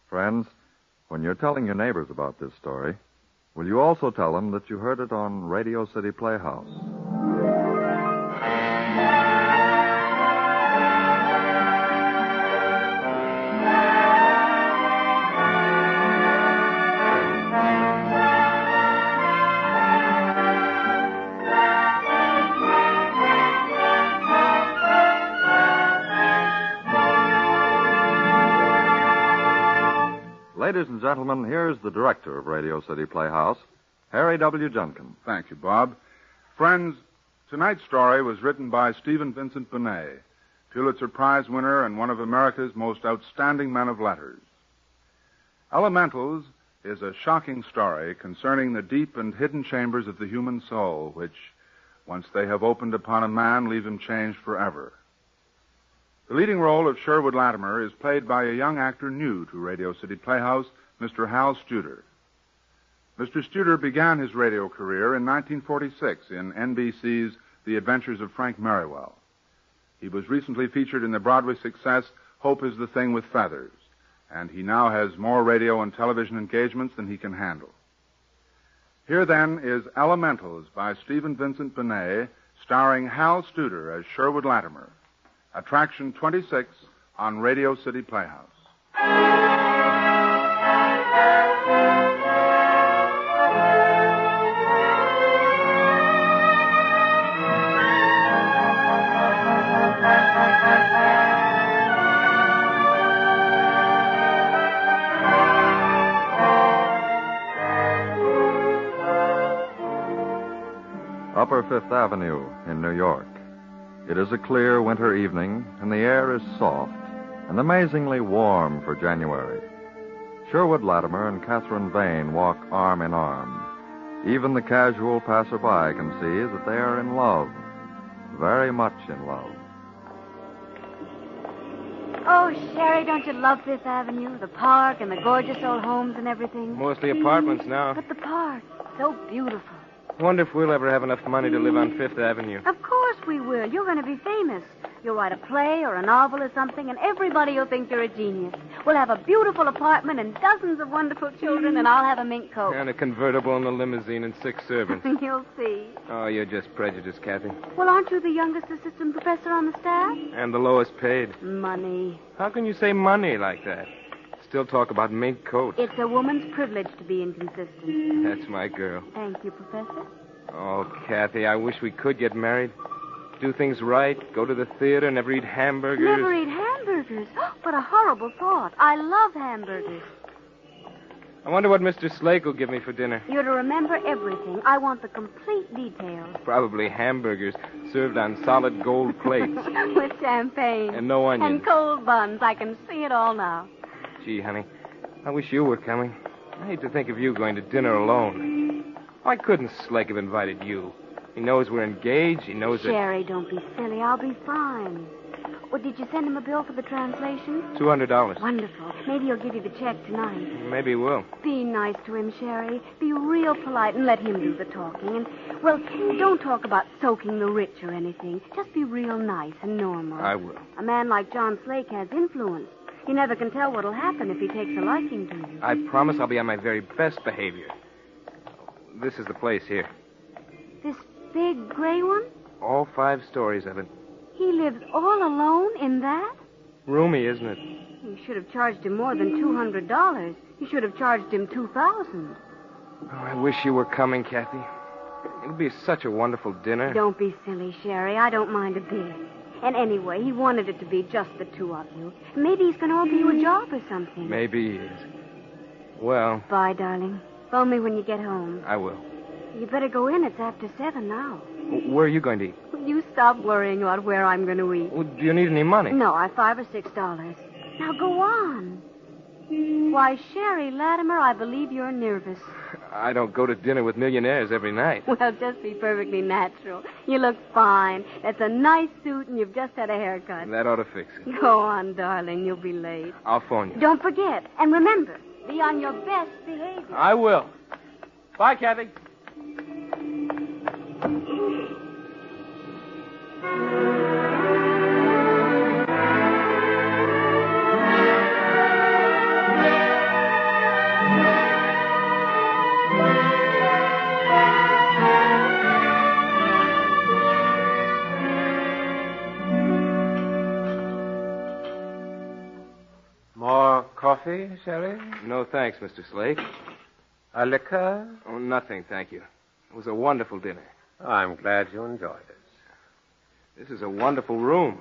Friends, when you're telling your neighbors about this story, will you also tell them that you heard it on Radio City Playhouse? Ladies and gentlemen, here's the director of Radio City Playhouse, Harry W. Junkin. Thank you, Bob. Friends, tonight's story was written by Stephen Vincent Benet, Pulitzer Prize winner and one of America's most outstanding men of letters. Elementals is a shocking story concerning the deep and hidden chambers of the human soul, which, once they have opened upon a man, leave him changed forever. The leading role of Sherwood Latimer is played by a young actor new to Radio City Playhouse, Mr. Hal Studer. Mr. Studer began his radio career in 1946 in NBC's The Adventures of Frank Merriwell. He was recently featured in the Broadway success Hope is the Thing with Feathers, and he now has more radio and television engagements than he can handle. Here, then, is Elementals by Stephen Vincent Benet, starring Hal Studer as Sherwood Latimer. Attraction 26 on Radio City Playhouse. Upper Fifth Avenue in New York. It is a clear winter evening, and the air is soft and amazingly warm for January. Sherwood Latimer and Catherine Vane walk arm in arm. Even the casual passerby can see that they are in love, very much in love. Oh, Sherry, don't you love Fifth Avenue? The park and the gorgeous old homes and everything. Mostly apartments now. But the park, so beautiful. Wonder if we'll ever have enough money to live on Fifth Avenue. Of course we will. You're going to be famous. You'll write a play or a novel or something, and everybody will think you're a genius. We'll have a beautiful apartment and dozens of wonderful children, and I'll have a mink coat. And a convertible and a limousine and 6 servants. You'll see. Oh, you're just prejudiced, Kathy. Well, aren't you the youngest assistant professor on the staff? And the lowest paid. Money. How can you say money like that? Still talk about mink coats. It's a woman's privilege to be inconsistent. That's my girl. Thank you, Professor. Oh, Kathy, I wish we could get married. Do things right, go to the theater, never eat hamburgers. Never eat hamburgers? What a horrible thought. I love hamburgers. I wonder what Mr. Slake will give me for dinner. You're to remember everything. I want the complete details. Probably hamburgers served on solid gold plates. With champagne. And no onions. And cold buns. I can see it all now. Gee, honey, I wish you were coming. I hate to think of you going to dinner alone. Why couldn't Slake have invited you? He knows we're engaged. He knows that... Sherry, don't be silly. I'll be fine. Well, did you send him a bill for the translation? $200. Wonderful. Maybe he'll give you the check tonight. Maybe he will. Be nice to him, Sherry. Be real polite and let him do the talking. And, well, don't talk about soaking the rich or anything. Just be real nice and normal. I will. A man like John Slake has influence. You never can tell what'll happen if he takes a liking to you. I promise I'll be on my very best behavior. This is the place here. This big gray one? All 5 stories of it. He lives all alone in that? Roomy, isn't it? You should have charged him more than $200. You should have charged him $2,000. Oh, I wish you were coming, Kathy. It would be such a wonderful dinner. Don't be silly, Sherry. I don't mind a bit. And anyway, he wanted it to be just the two of you. Maybe he's going to offer you a job or something. Maybe he is. Well... Bye, darling. Phone me when you get home. I will. You better go in. It's after 7 now. Where are you going to eat? You stop worrying about where I'm going to eat. Well, do you need any money? No, I have $5 or $6. Now go on. Why, Sherry Latimer, I believe you're nervous. I don't go to dinner with millionaires every night. Well, just be perfectly natural. You look fine. That's a nice suit, and you've just had a haircut. That ought to fix it. Go on, darling. You'll be late. I'll phone you. Don't forget. And remember, be on your best behavior. I will. Bye, Kathy. coffee, Sherry? No, thanks, Mr. Slake. A liquor? Oh, nothing, thank you. It was a wonderful dinner. Oh, I'm glad you enjoyed it. This is a wonderful room.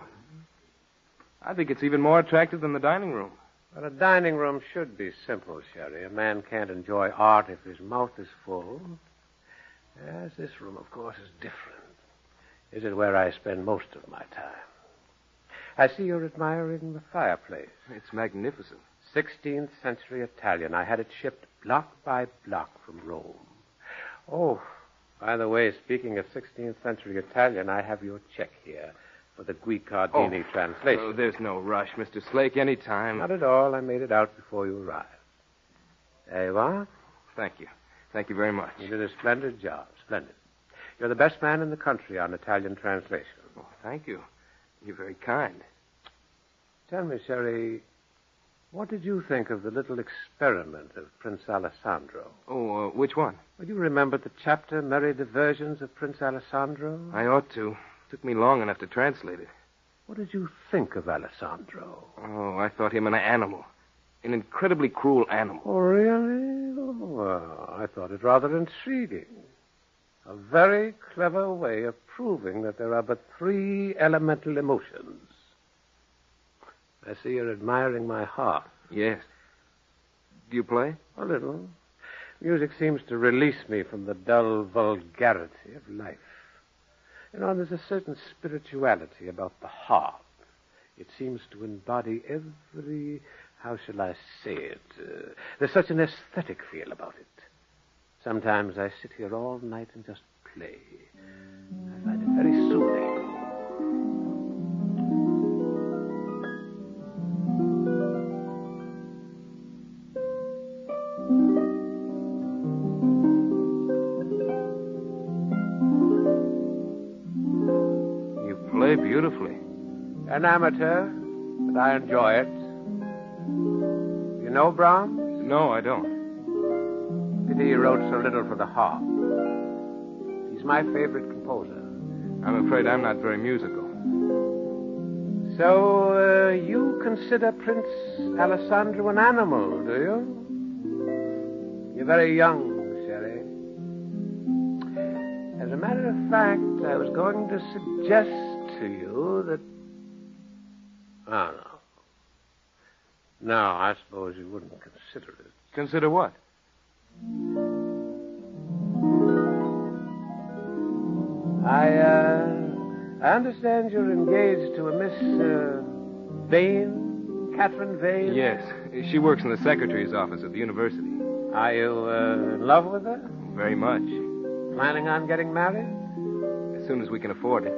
I think it's even more attractive than the dining room. But a dining room should be simple, Sherry. A man can't enjoy art if his mouth is full. Yes, this room, of course, is different. This is where I spend most of my time. I see you're admiring the fireplace. It's magnificent. 16th century Italian. I had it shipped block by block from Rome. Oh, by the way, speaking of 16th century Italian, I have your check here for the Guicciardini translation. Oh, there's no rush, Mr. Slake. Any time. Not at all. I made it out before you arrived. There you are. Thank you. Thank you very much. You did a splendid job. Splendid. You're the best man in the country on Italian translation. Oh, thank you. You're very kind. Tell me, Sherry, what did you think of the little experiment of Prince Alessandro? Oh, which one? Well, you remember the chapter, Merry Diversions of Prince Alessandro? I ought to. Took me long enough to translate it. What did you think of Alessandro? Oh, I thought him an animal. An incredibly cruel animal. Oh, really? Oh, well, I thought it rather intriguing. A very clever way of proving that there are but 3 elemental emotions. I see you're admiring my harp. Yes. Do you play? A little. Music seems to release me from the dull vulgarity of life. You know, there's a certain spirituality about the harp. It seems to embody every, how shall I say it? There's such an aesthetic feel about it. Sometimes I sit here all night and just play. I find it very soothing. You play beautifully. An amateur, but I enjoy it. You know Brahms? No, I don't. Pity he wrote so little for the harp. He's my favorite composer. I'm afraid I'm not very musical. So, you consider Prince Alessandro an animal, do you? You're very young, Sherry. As a matter of fact, I was going to suggest to you that... Oh, no. No, I suppose you wouldn't consider it. Consider what? I understand you're engaged to a Miss, Vane, Catherine Vane? Yes. She works in the secretary's office at the university. Are you, in love with her? Very much. Planning on getting married? As soon as we can afford it.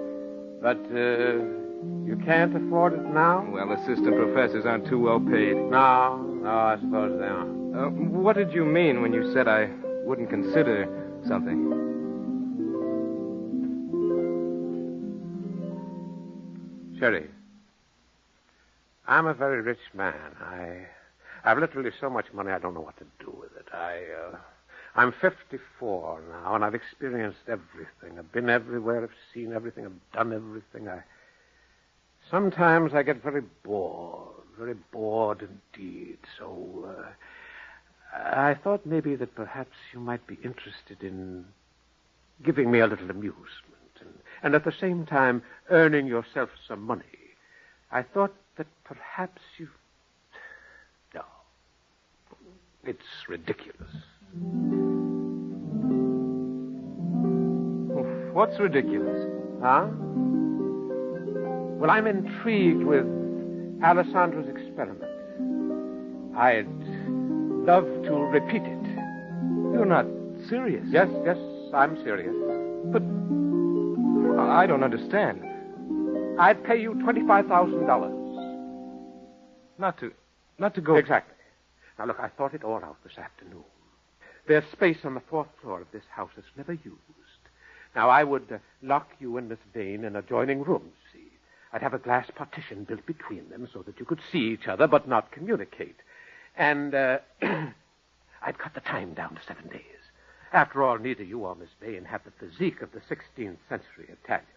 But, you can't afford it now? Well, assistant professors aren't too well paid. No, I suppose they aren't. What did you mean when you said I wouldn't consider something? Sherry, I'm a very rich man. I've literally so much money I don't know what to do with it. I'm 54 now, and I've experienced everything. I've been everywhere. I've seen everything. I've done everything. Sometimes I get very bored indeed. So I thought maybe that perhaps you might be interested in giving me a little amusement and at the same time earning yourself some money. I thought that perhaps you... No. It's ridiculous. What's ridiculous? Huh? Well, I'm intrigued with Alessandro's experiment. I'd love to repeat it. You're not serious. Yes, I'm serious. But I don't understand. I'd pay you $25,000. Not to go... Exactly. Now, look, I thought it all out this afternoon. There's space on the 4th floor of this house that's never used. Now, I would lock you and Miss Vane in adjoining rooms, see? I'd have a glass partition built between them so that you could see each other but not communicate. And I'd cut the time down to 7 days. After all, neither you or Miss Vane have the physique of the 16th century Italians.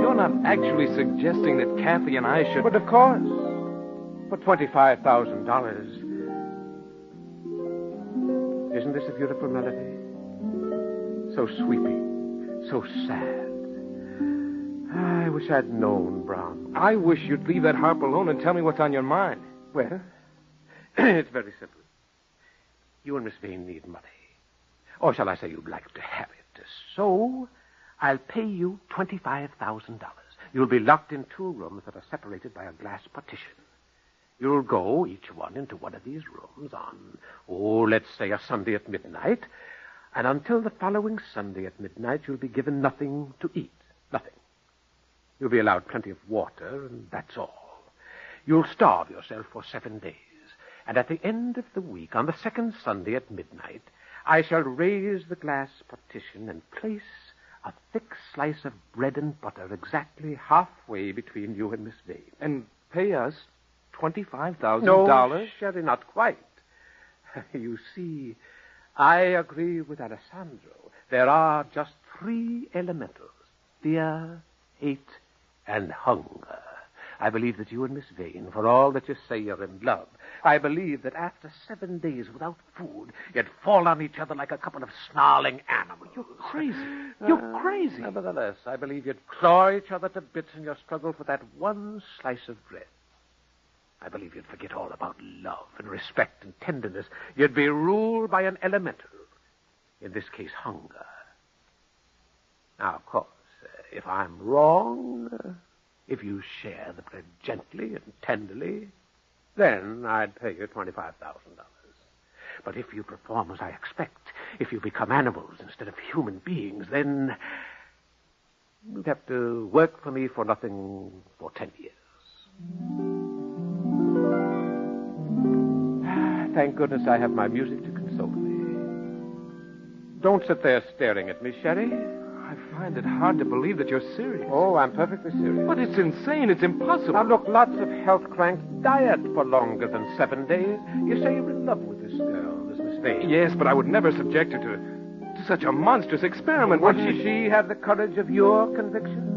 You're not not actually suggesting that Kathy and I should... But of course, for $25,000. Isn't this a beautiful melody? So sweeping, so sad. I wish I'd known, Brown. I wish you'd leave that harp alone and tell me what's on your mind. Well, it's very simple. You and Miss Vane need money. Or shall I say you'd like to have it. So, I'll pay you $25,000. You'll be locked in 2 rooms that are separated by a glass partition. You'll go, each one, into one of these rooms on, let's say a Sunday at midnight. And until the following Sunday at midnight, you'll be given nothing to eat. Nothing. You'll be allowed plenty of water, and that's all. You'll starve yourself for 7 days. And at the end of the week, on the second Sunday at midnight, I shall raise the glass partition and place a thick slice of bread and butter exactly halfway between you and Miss Vane. And pay us $25,000? No, Sherry, not quite. You see, I agree with Alessandro. There are just 3 elementals: fear, hate, and hunger. I believe that you and Miss Vane, for all that you say you're in love, I believe that after 7 days without food, you'd fall on each other like a couple of snarling animals. You're crazy. You're crazy. Nevertheless, I believe you'd claw each other to bits in your struggle for that one slice of bread. I believe you'd forget all about love and respect and tenderness. You'd be ruled by an elemental. In this case, hunger. Now, of course, if I'm wrong, if you share the bread gently and tenderly, then I'd pay you $25,000. But if you perform as I expect, if you become animals instead of human beings, then you'd have to work for me for nothing for 10 years. Thank goodness I have my music to console me. Don't sit there staring at me, Sherry. I find it hard to believe that you're serious. Oh, I'm perfectly serious. But it's insane. It's impossible. Now, look, lots of health cranks diet for longer than 7 days. You say you're in love with this girl, this Miss Vane. Yes, but I would never subject her to such a monstrous experiment. Would she have the courage of your convictions?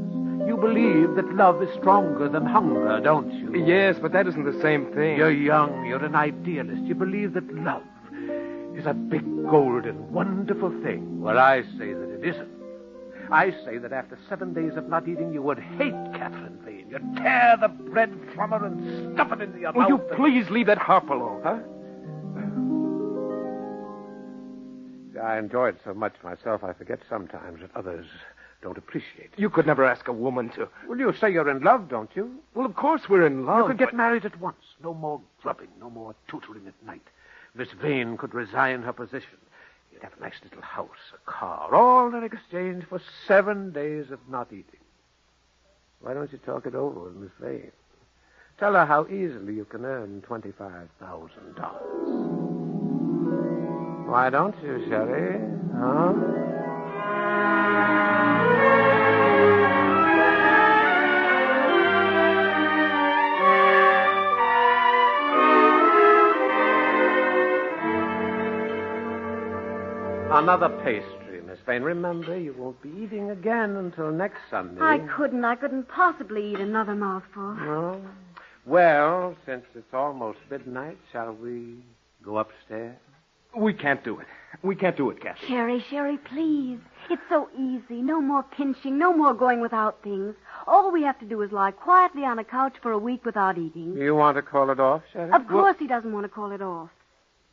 You believe that love is stronger than hunger, don't you? Yes, but that isn't the same thing. You're young. You're an idealist. You believe that love is a big, golden, wonderful thing. Well, I say that it isn't. I say that after 7 days of not eating, you would hate Catherine Vane. You'd tear the bread from her and stuff it into your mouth. Will you please leave that harp alone? Huh? I enjoy it so much myself, I forget sometimes that others don't appreciate it. You could never ask a woman to. Well, you say you're in love, don't you? Well, of course we're in love. You could get married at once. No more grubbing, no more tutoring at night. Miss Vane could resign her position. You'd have a nice little house, a car, all in exchange for 7 days of not eating. Why don't you talk it over with Miss Vane? Tell her how easily you can earn $25,000. Why don't you, Sherry? Huh? Another pastry, Miss Vane. Remember, you won't be eating again until next Sunday. I couldn't possibly eat another mouthful. No? Well, since it's almost midnight, shall we go upstairs? We can't do it. We can't do it, Kathy. Sherry, please. It's so easy. No more pinching, no more going without things. All we have to do is lie quietly on a couch for a week without eating. You want to call it off, Sherry? Of course he doesn't want to call it off.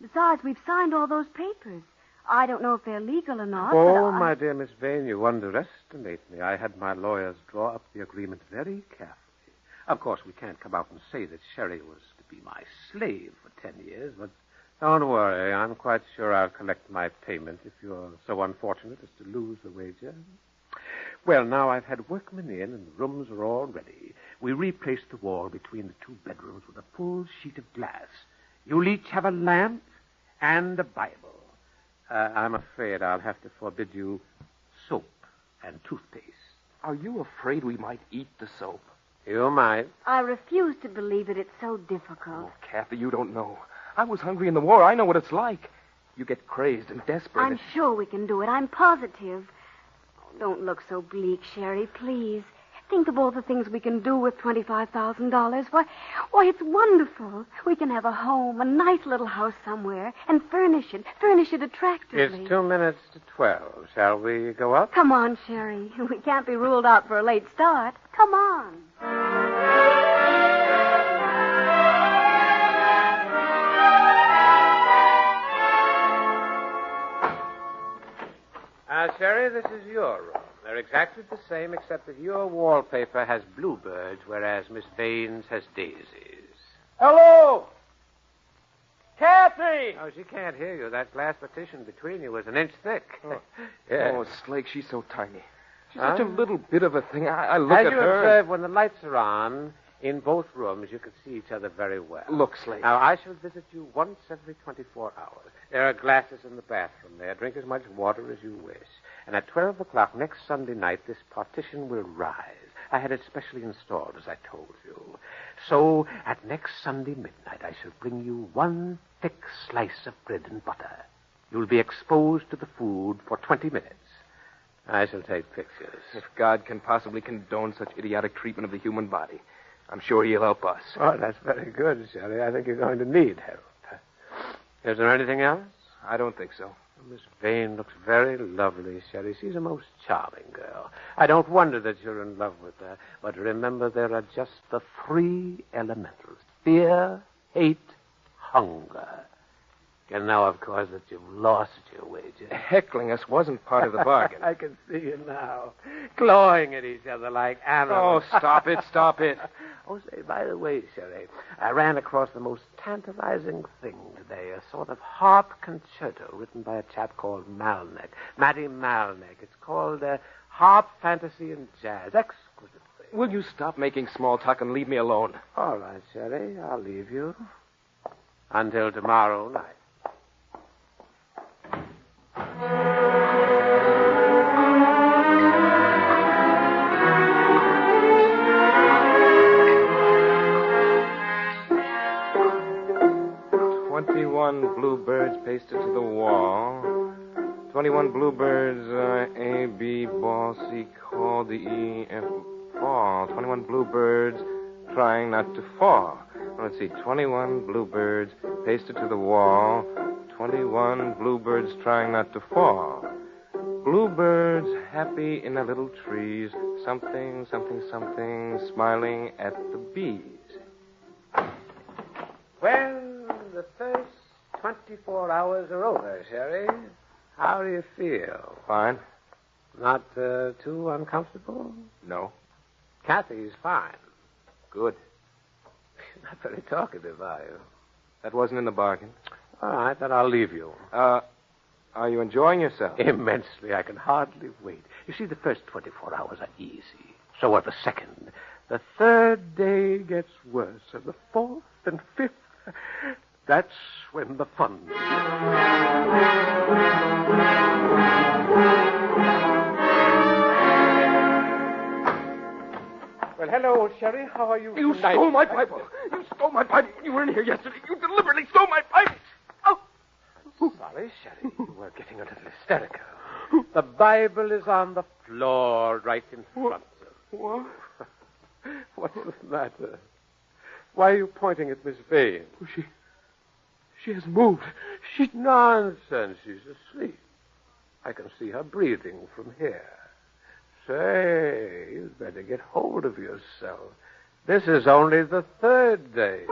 Besides, we've signed all those papers. I don't know if they're legal or not. Oh, my dear Miss Vane, you underestimate me. I had my lawyers draw up the agreement very carefully. Of course, we can't come out and say that Sherry was to be my slave for 10 years, but don't worry. I'm quite sure I'll collect my payment if you're so unfortunate as to lose the wager. Well, now I've had workmen in and the rooms are all ready. We replaced the wall between the 2 bedrooms with a full sheet of glass. You'll each have a lamp and a Bible. I'm afraid I'll have to forbid you soap and toothpaste. Are you afraid we might eat the soap? You might. I refuse to believe that it's so difficult. Oh, Kathy, you don't know. I was hungry in the war. I know what it's like. You get crazed and desperate. I'm sure we can do it. I'm positive. Oh, don't look so bleak, Sherry, please. Think of all the things we can do with $25,000. Why, it's wonderful. We can have a home, a nice little house somewhere, and furnish it attractively. It's 2 minutes to 12. Shall we go up? Come on, Sherry. We can't be ruled out for a late start. Come on. Sherry, this is your room. They're exactly the same, except that your wallpaper has bluebirds, whereas Miss Baines has daisies. Hello! Kathy! Oh, she can't hear you. That glass partition between you is an inch thick. Oh, Yeah. oh Slake, she's so tiny. She's such a little bit of a thing. I look As at you her. observe, when the lights are on, in both rooms, you can see each other very well. Look, Slake. Now, I shall visit you once every 24 hours. There are glasses in the bathroom there. Drink as much water as you wish. And at 12 o'clock next Sunday night, this partition will rise. I had it specially installed, as I told you. So, at next Sunday midnight, I shall bring you one thick slice of bread and butter. You'll be exposed to the food for 20 minutes. I shall take pictures. If God can possibly condone such idiotic treatment of the human body, I'm sure he'll help us. Oh, that's very good, Shelley. I think you're going to need help. Is there anything else? I don't think so. Miss Vane looks very lovely, Shelley. She's a most charming girl. I don't wonder that you're in love with her. But remember, there are just the 3 elementals. Fear, hate, hunger. And now, of course, that you've lost your wager. Heckling us wasn't part of the bargain. I can see you now, clawing at each other like animals. Oh, stop it, stop it. Oh, say, by the way, Shelley, I ran across the most tantalizing thing today, a sort of harp concerto written by a chap called Malneck, Matty Malneck. It's called Harp Fantasy and Jazz. Exquisite thing. Will you stop making small talk and leave me alone? All right, Shelley, I'll leave you. Until tomorrow night. 21 bluebirds pasted to the wall. 21 bluebirds, A, B, ball, C, call, D, E, F, fall. 21 bluebirds trying not to fall. Let's see, 21 bluebirds pasted to the wall. 21 bluebirds trying not to fall. Bluebirds happy in their little trees. Something, something, something, smiling at the bees. Well, the first 24 hours are over, Sherry. How do you feel? Fine? Not too uncomfortable? No. Kathy's fine. Good. You're not very talkative, are you? That wasn't in the bargain. All right, then I'll leave you. Are you enjoying yourself? Immensely. I can hardly wait. You see, the first 24 hours are easy. So are the second. The third day gets worse, and the fourth and fifth, that's when the fun begins. Well, hello, Sherry. How are you You tonight? stole my pipe. You stole my pipe. You were in here yesterday. You deliberately stole my pipe. Oh. Sorry, Sherry. You were getting a little hysterical. The Bible is on the floor right in front of you. What? What's the matter? Why are you pointing at Miss Vane? She has moved. Nonsense. She's asleep. I can see her breathing from here. Say, you'd better get hold of yourself. This is only the third day.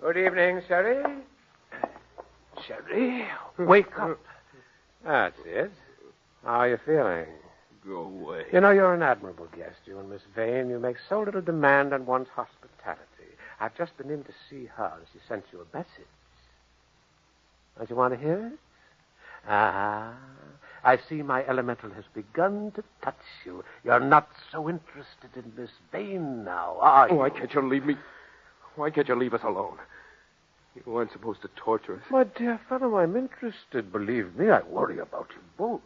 Good evening, Sherry. Sherry, wake up. That's it. How are you feeling? Go away. You know, you're an admirable guest, you and Miss Vane. You make so little demand on one's hospitality. I've just been in to see her, and she sent you a message. Don't you want to hear it? I see my elemental has begun to touch you. You're not so interested in Miss Vane now, are you? Why can't you leave me? Why can't you leave us alone? You weren't supposed to torture us. My dear fellow, I'm interested. Believe me, I worry about you both.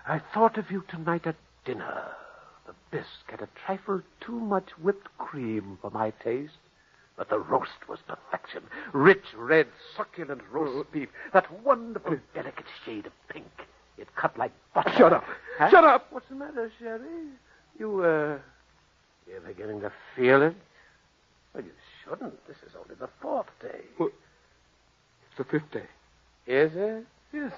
I thought of you tonight at dinner. The bisque had a trifle too much whipped cream for my taste. But the roast was perfection. Rich, red, succulent roast beef. That wonderful, delicate shade of pink. It cut like butter. Shut up. Huh? Shut up. What's the matter, Sherry? You're beginning to feel it? Well, you shouldn't. This is only the 4th day. Well, it's the 5th day. Is it? Yes.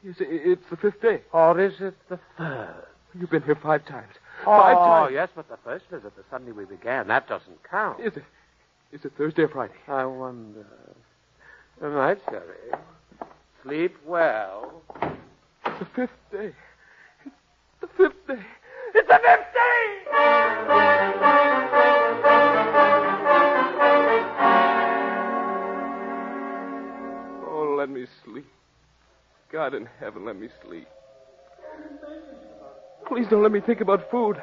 Yes, it's the 5th day. Or is it the 3rd? You've been here 5 times. 5 times. Oh, yes, but the first visit, the Sunday we began, that doesn't count. Is it Thursday or Friday? I wonder. Good night, Sherry. Sleep well. It's the 5th day. It's the 5th day. It's the 5th day! Oh, let me sleep. God in heaven, let me sleep. Please don't let me think about food.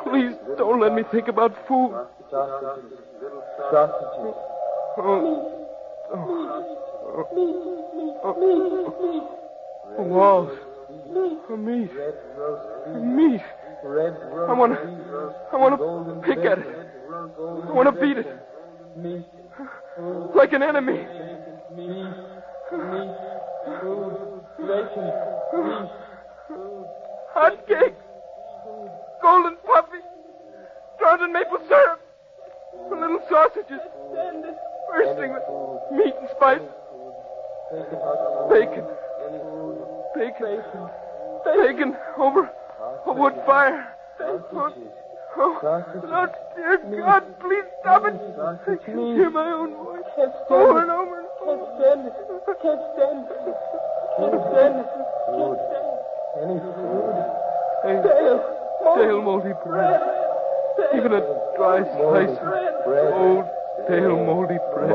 Please don't let me think about food. Walls. Meat. Meat. I want to pick at it. I want to beat it. Like an enemy. Hot cake. Golden puffy. Drowned in maple syrup. Little sausages. Bursting with meat and spice. Bacon. Bacon over a wood fire. Oh, dear God, please stop it. I can hear my own voice over and over and over. Can't stand it. Any food? Stale, moldy bread. Even a dry slice of old, stale, moldy bread.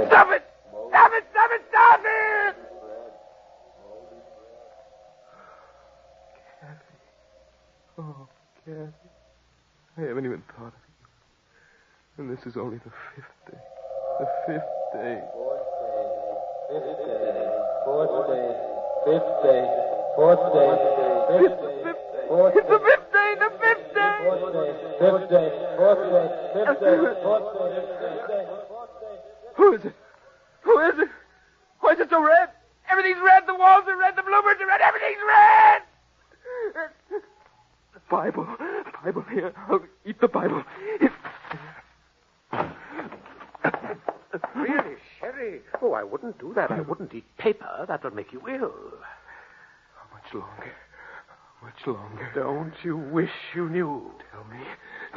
Stop it! Stop it! Stop it! Stop it! Kathy. Oh, Kathy. I haven't even thought of you. And this is only the 5th day. The 5th day. Fourth day. Fifth day. Fourth day. Fifth day. Fourth It's the 5th day. The 5th day. day. Fifth day. Fourth day. Fifth day. Fourth day. Fifth day. Who is it? Who is it? Why is it so red? Everything's red. The walls are red. The bluebirds are red. Everything's red. Bible. Here. I'll eat the Bible. Really, Sherry? Oh, I wouldn't do that. I wouldn't eat paper. That would make you ill. How much longer? Much longer. Don't you wish you knew?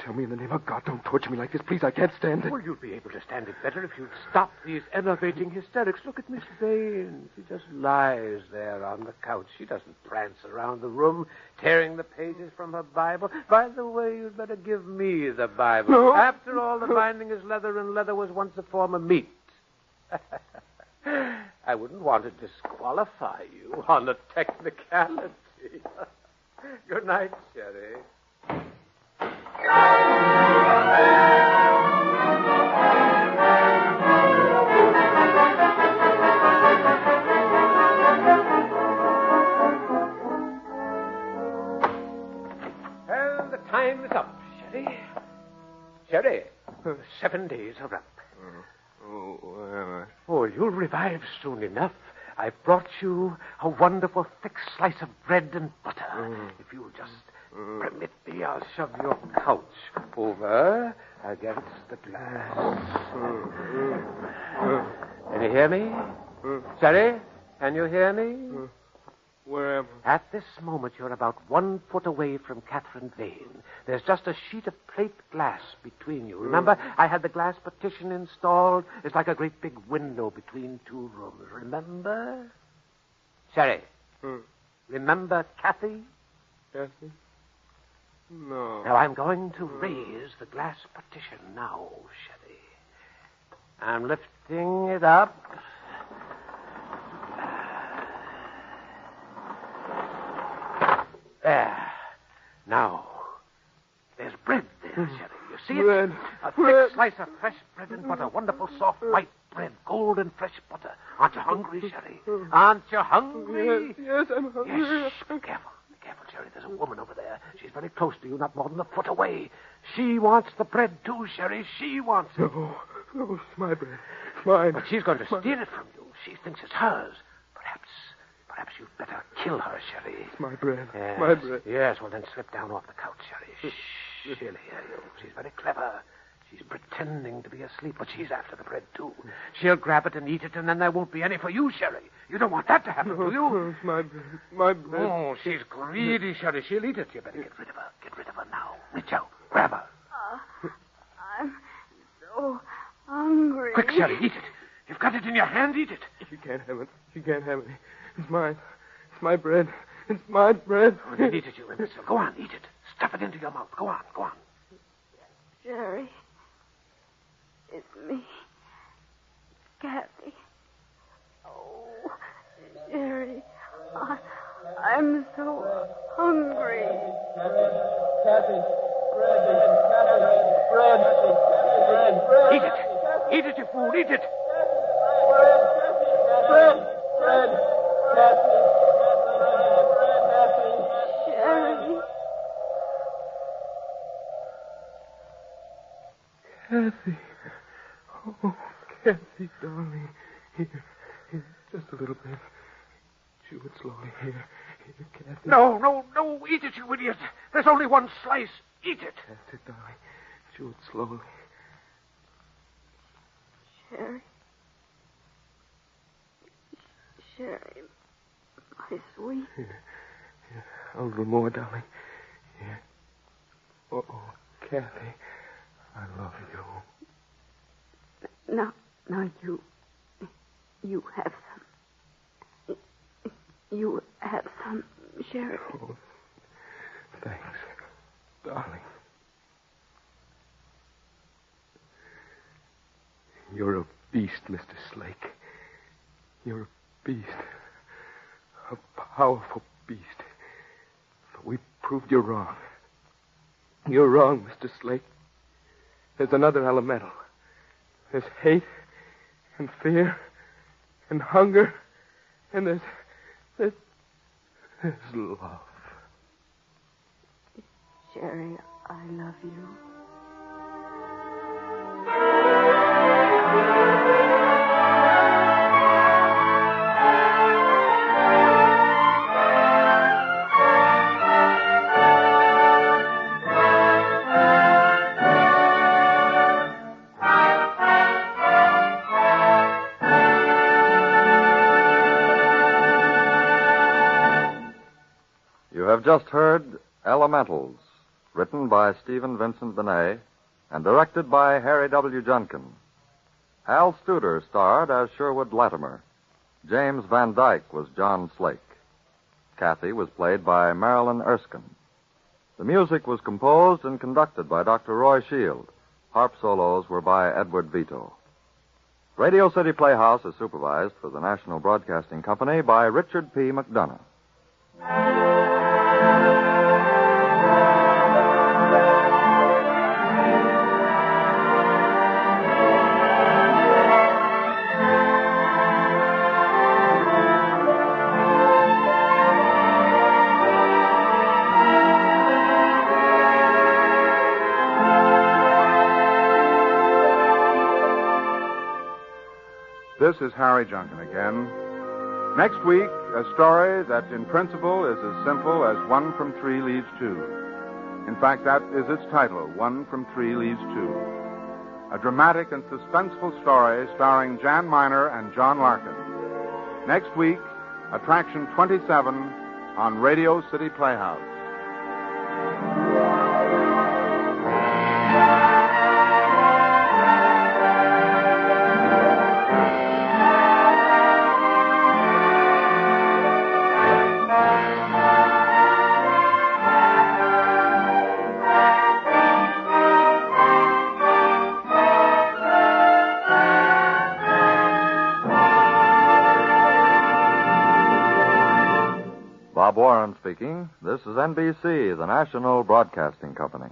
Tell me in the name of God, don't torture me like this, please. I can't stand it. Well, you'd be able to stand it better if you'd stop these enervating hysterics. Look at Miss Vane. She just lies there on the couch. She doesn't prance around the room, tearing the pages from her Bible. By the way, you'd better give me the Bible. No. After all, the binding is leather, and leather was once a form of meat. I wouldn't want to disqualify you on a technicality. Good night, Sherry. Well, the time is up, Sherry. Sherry, 7 days are up. Oh, you'll revive soon enough. I've brought you a wonderful thick slice of bread and butter. If you'll just permit me, I'll shove your couch over against the glass. Can you hear me? Sherry, can you hear me? Wherever. At this moment, you're about 1 foot away from Catherine Vane. There's just a sheet of plate glass between you. Remember, I had the glass partition installed. It's like a great big window between 2 rooms. Remember? Sherry, remember Kathy? Kathy? No. Now, I'm going to raise the glass partition now, Sherry. I'm lifting it up. There. Now, there's bread there, Sherry. You see it? Bread. A thick Bread. slice of fresh bread and butter. Wonderful, soft, white bread. Golden, fresh butter. Aren't you hungry, Sherry? Aren't you hungry? Yes, I'm hungry. Yes, shh, be careful. Be careful, Sherry. Sherry, there's a woman over there. She's very close to you, not more than a foot away. She wants the bread, too, Sherry. She wants it. No, it's my bread. It's mine. But she's going to steal it from you. She thinks it's hers. Perhaps you'd better kill her, Sherry. It's my bread. Yes. My bread. Yes, well, then slip down off the couch, Sherry. Shh. She'll hear you. She's very clever. She's pretending to be asleep, but she's after the bread, too. She'll grab it and eat it, and then there won't be any for you, Sherry. You don't want that to happen, do you? No, it's my bread. My bread. Oh, she's greedy, Sherry. She'll eat it. You better get rid of her. Get rid of her now. Reach out. Grab her. I'm so hungry. Quick, Sherry, eat it. You've got it in your hand. Eat it. She can't have it. She can't have it. It's mine. It's my bread. It's my bread. Oh, then eat it, you imbecile. Go on, eat it. Stuff it into your mouth. Go on. Jerry, it's me, Kathy. Oh, Jerry, I'm so hungry. Kathy, bread. Eat it. Eat it, you fool. Eat it. Bread. Kathy. Jerry. Kathy. Oh, Kathy, darling. Here, just a little bit. Chew it slowly. Here, Kathy. No. Eat it, you idiot. There's only one slice. Eat it. Kathy, darling. Chew it slowly. Sherry, my sweet. Here. A little more, darling. Here. Oh, Kathy, I love you. Now you have some. You have some, Sherry. Oh, thanks, darling. You're a beast, Mr. Slake. You're a beast. A powerful beast. But we proved you wrong. You're wrong, Mr. Slake. There's another elemental. There's hate and fear and hunger, and there's love. Sherry, I love you. You have just heard Elementals, written by Stephen Vincent Benet and directed by Harry W. Junkin. Hal Studer starred as Sherwood Latimer. James Van Dyke was John Slake. Kathy was played by Marilyn Erskine. The music was composed and conducted by Dr. Roy Shield. Harp solos were by Edward Vito. Radio City Playhouse is supervised for the National Broadcasting Company by Richard P. McDonough. This is Harry Junkin again. Next week, a story that in principle is as simple as 1 from 3 leaves 2. In fact, that is its title, 1 from 3 leaves 2. A dramatic and suspenseful story starring Jan Miner and John Larkin. Next week, Attraction 27 on Radio City Playhouse. Bob Warren speaking. This is NBC, the National Broadcasting Company.